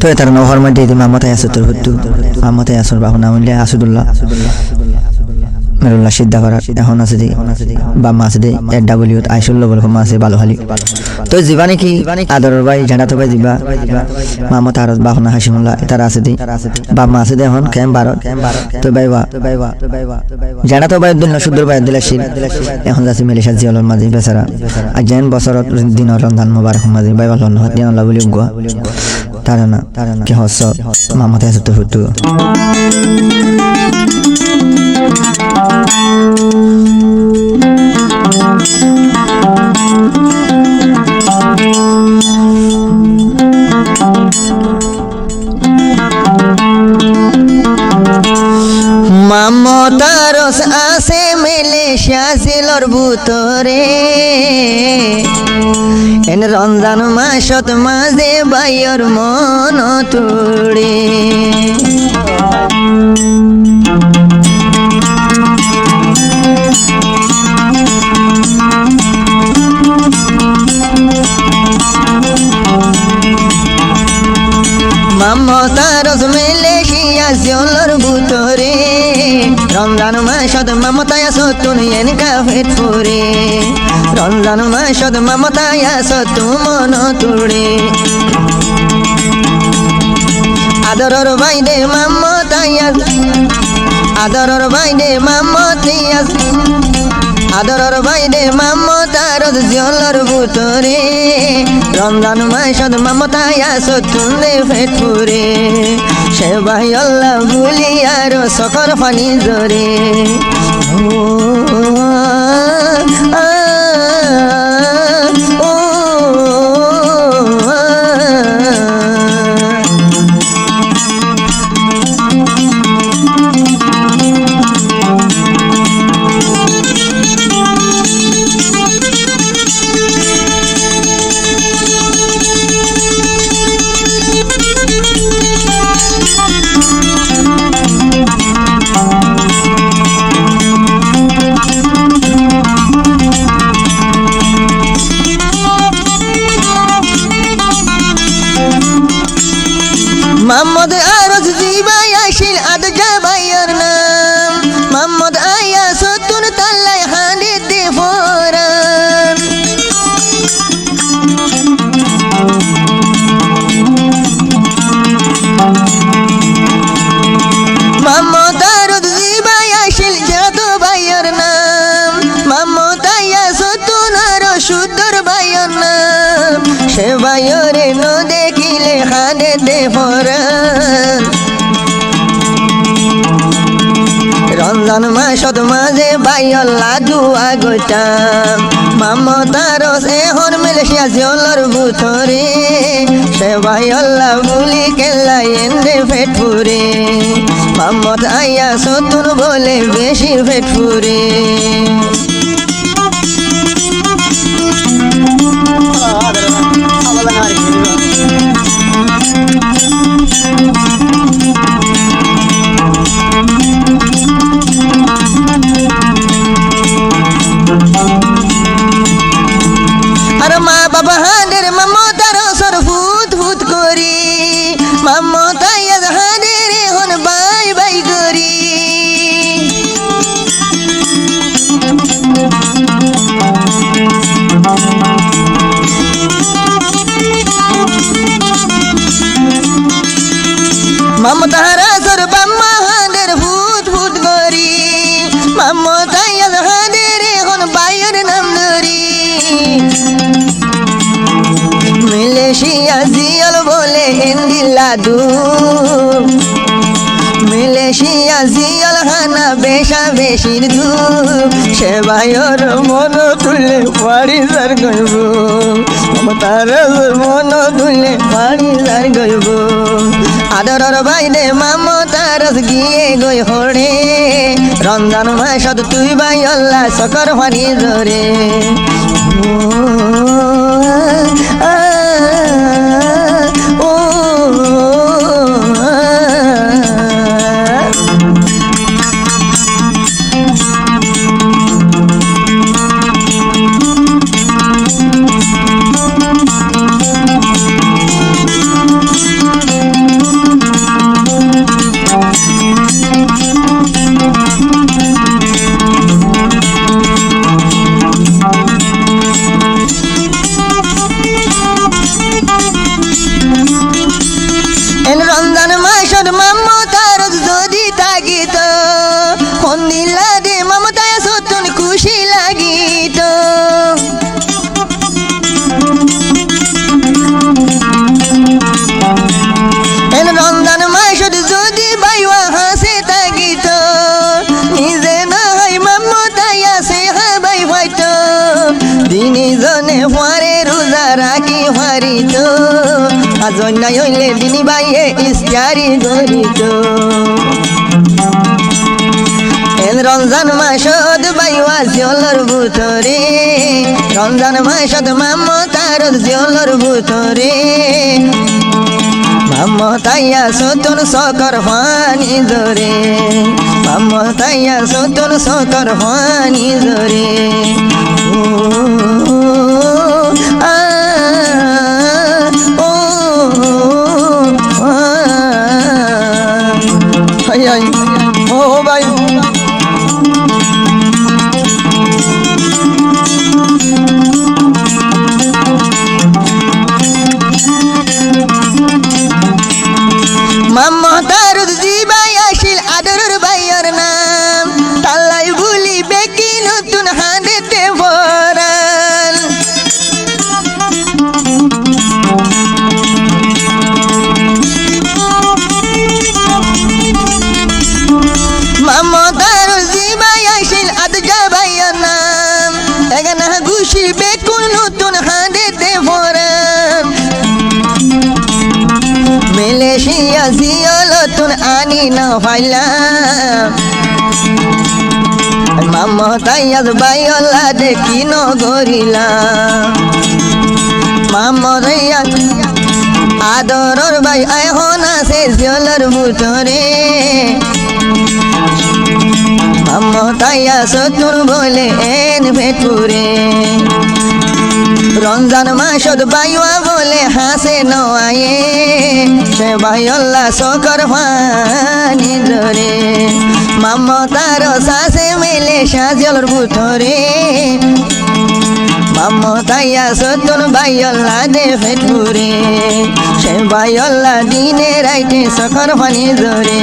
তো তার নহর মধ্যে মামতায় আছে তোর হুত্তু মামতায় আসর বাহু নাম হইলে আসুদুল্লাহ মেরুল্লাহ সিদ্ধা করার এখন আছে দি বাম্মা আছে দি এর ডাবলিউত আইসুল্লাহ বলে ক্ষমা আছে ভালো খালি তো জিবা নাকি আদরের ভাই ঝাঁটা তো ভাই জিবা মামতা আর বাহনা হাসিমুল্লাহ তারা আছে দি বাম্মা আছে দি এখন ক্যাম্প বারত তো বাইবা ঝাঁটা তো ভাই উদ্দিন সুন্দর ভাই দিলাশির এখন যাচ্ছে মেলেশা জিয়ালর মাঝে বেচারা আর যেন বছরত দিনের রমজান মুবারক মাঝে বাইবা লন্ড হাত দিন বলি গোয়া তারা না কি হস মামতা আছে তোর হুত্তু মামতার আছে মেলেশিয়া জেলর ভিতরে এন রমজান মাসত মাঝে বাইর মন তুড়ে মামতার মেলেশিয়া জেলর ভিতরে রমজান মাসত মামতায় সতুন এনকা ফেট ফুরে রমজান মাসত মামতায় সতু মন তুড়ে আদরর বাইদে মামতায় আদরর বাইদে মামতায় আদরর বাইদে মামতার জলর ভিতরে রমজান মাসত মামতায় সতুন দে ফেট ফুরে সে ভাই আল্লাহ ভুলি আর সকর ফানি জরে মোহাম্মদ আরজ জিবাই আসিল আদ জাবাইয়ের নাম মোহাম্মদ আয়া সতুন তাল্লাই হানি দে ফোরান মোহাম্মদ আরজ জিবাই আসিল জাদু বাইয়ের নাম মোহাম্মদ আয়া সতুন আর সুদর বাইয়ের নাম সে বাইরে ন দেখিলে হানে দে ফোরান রমজান মাসত মাঝে বাইল্লা দুয়া গোটাম মামতার এখন মেলেশিয়া জলর ভিতরে সে বাইল্লা বুলি কেল্লা এনে ফেট ফুরে মামত আইয়া সতুন বলে বেশি ফেট ফুরে আর মা বাবা হানের মামতার সর ফুত ফুত করি মামতাই হানের এখন বাই বাই করি মমতার সর বাম্মা হানের ফুত ফুত করি মামতাই হানের এখন বাইয়ের নাম ধরি মেলেশিয়া জিয়াল বলে হিন্দিলা দু মেলেশিয়া জিয়াল হানা বেশা বেশির ধূপ সে ভাইয়ের মন তুলে বাড়ি যার গইব তার মন তুলে বাড়ি যার গইব আদরর বাইদে মামতার গিয়ে গই হড়ে রমজান মাসত তুই ভাই আল্লাহ সকর ফানি ধরে নাই হইলে দিনী বাইয়ে ইস্তারি গরিত রমজান মাসদ বাইওয়া জিয়লর ভুতরে রমজান মাসদ মমতার জিয়লর ভুতরে মমতাইয়া সতন সকর ফানি জরে মমতাইয়া সতন সকর ফানি জরে ও ভাই মমতার জিবাই আসিল আদরের ভাইয়ের নাম তাল্লাই ভুলি বেকি নতুন হাঁদেতে ভরান মমতার জিবাই আসিল আদজা ভাইয়ের নাম এখানে ঘুষি বেকুন নতুন হাঁদেতে ভরান মেলেশিয়া জিয়লতুন আনি না ফাইলাম মমতাইয়াজ বাইলা দেখি ন গরিলাম মমতাইয়া আদরর বাই এখন আছে জিয়লর ভিতরে মমতাইয়া সতুর বলে এন ভেটুরে রমজান মাসদ বাইওয়া বলে হাসে নয়ে সে বাইল্লা সকর ফানি ধরে মমতার শাসে মেলে সাজলর ভুতরে মমতাইয়া সতুন বাইল্লা দে ফেটুরে সে বাইল্লা দিনে রাইতে সকর ফানি ধরে